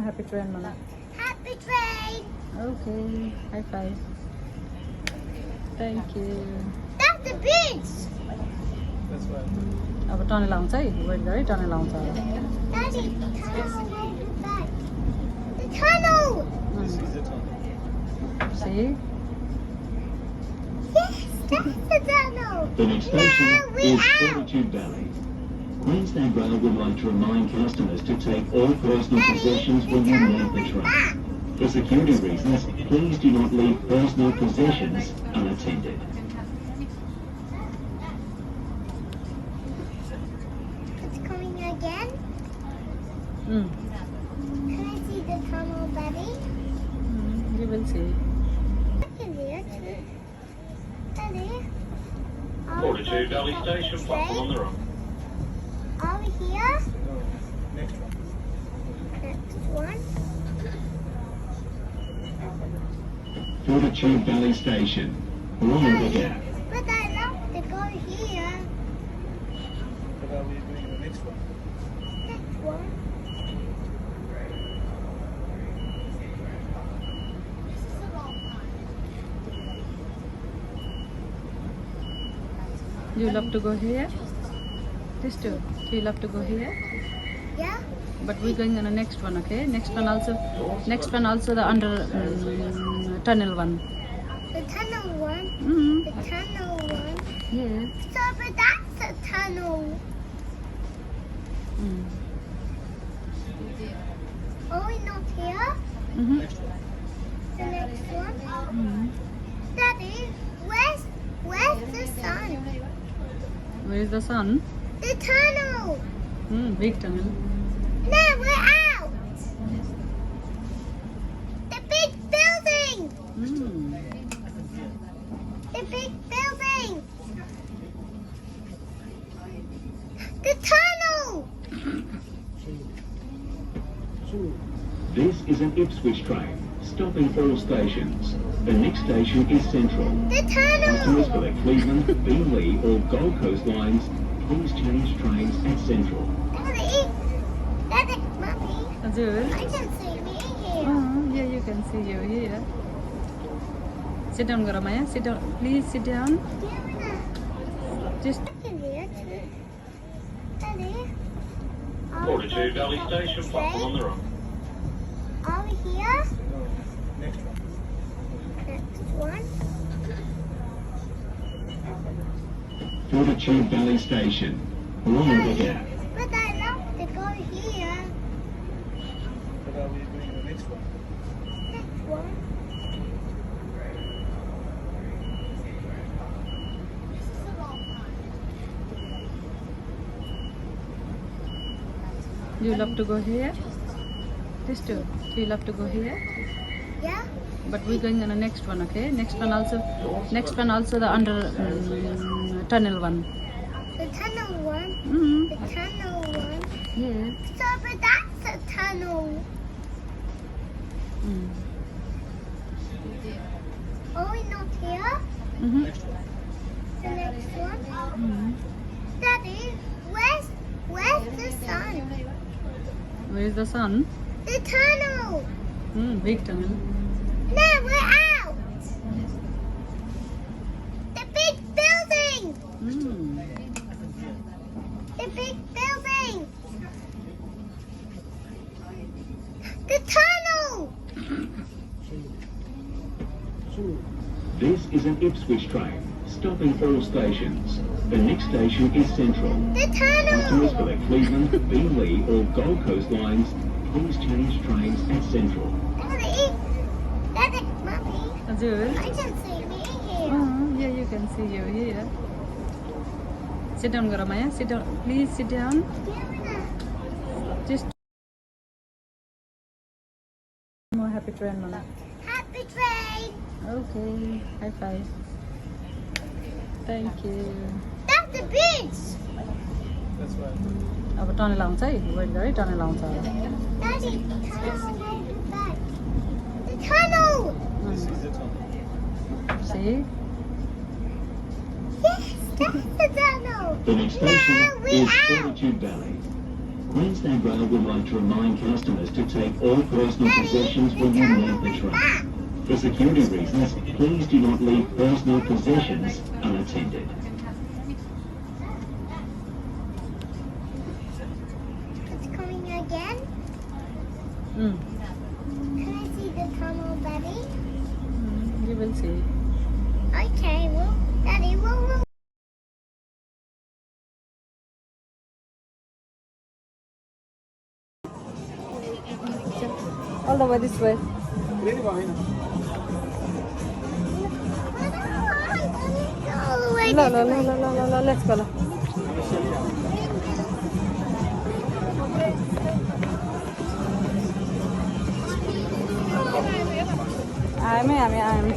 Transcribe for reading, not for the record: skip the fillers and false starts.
happy train, Mana. Happy train. Okay, high five. Thank you. That's the beach. अब tunnel आउँछ है, wait गरे tunnel आउँछ होला। Daddy, tunnel will be back. The tunnel. See? Yes, that's the tunnel. The next station Now we is out. Fortitude Valley. Queensland Rail would like to remind customers to take all personal Daddy, possessions the when you tunnel leave the is train. back. For security reasons, please do not leave personal possessions unattended. It's coming again. Mm. Can I see the tunnel, Daddy? You will see. I can see it. Daddy. are we Fortitude going Valley to Station, stop platform on the the right. train? Are we here? Next one. Fortitude Valley Station. Mind the gap. But I love to go here. Next one. You love to go here? This too. You love to go here? Yeah. But we're going on the next one, okay? Next one also the under tunnel one. The tunnel one. Mm. The tunnel one. Yeah. So, but that's a tunnel. Mm. Are we not here? Mm-hmm. The next one. Mm. Daddy, where's the sun? Where is the sun? The tunnel. Big tunnel. No, we're out. The big building. Mm. The big building. The tunnel. This is an Ipswich train, stopping all stations. The next station is Central. The Customers for tunnel. the Cleveland, Beenleigh or Gold Coast lines, please change trains at Central. Daddy, Mommy, Azul. I can see me here. Yeah, you can see you here. Sit down, Garamaya. Sit down. Please sit down. Just I can see it. Daddy, are we Fortitude going Valley to Station, stop the platform on the right. train? Are we here? Next one. Fortitude Valley Station. Mind the gap. But I love to go here. Next one. you love to go here. This too. You love to go here. Yeah. But we're going on the next one, okay? Next one also the under tunnel one. The tunnel one. Mm. The tunnel one. Yeah. So, but that's a tunnel. Mm. Are we not here? Mm-hmm. The next one. Mm. Daddy, where's the sun? Where is the sun? The tunnel. Big tunnel. No, we're out. The big building. Mm. The big building. The tunnel. This is an Ipswich train, stopping all stations. The next station is Central. The Customers for tunnel. the Cleveland, Beenleigh or Gold Coast lines, please change trains at Central. Daddy, Mommy, Azul. I can see me here. Yeah, you can see you here. Sit down, Garamaya. Sit down. Please sit down. Just more happy train, Mana. Happy train. Okay, high five. Thank you. That's the beach. अब tunnel आउँछ है, wait गरे tunnel आउँछ होला। Daddy, tunnel will be back. The tunnel. See? Yes, that's the tunnel. The next station Now we is out. Fortitude Valley. Queensland Rail would like to remind customers to take all personal possessions when you leave the train. For security reasons, please do not leave personal possessions unattended. It's coming again. Mm. Can I see the tunnel, Daddy? You will see. Okay, well, Daddy, we'll All the way this way. all the way No, this no, no, way. no, no, no, no. Let's go. No. I'm.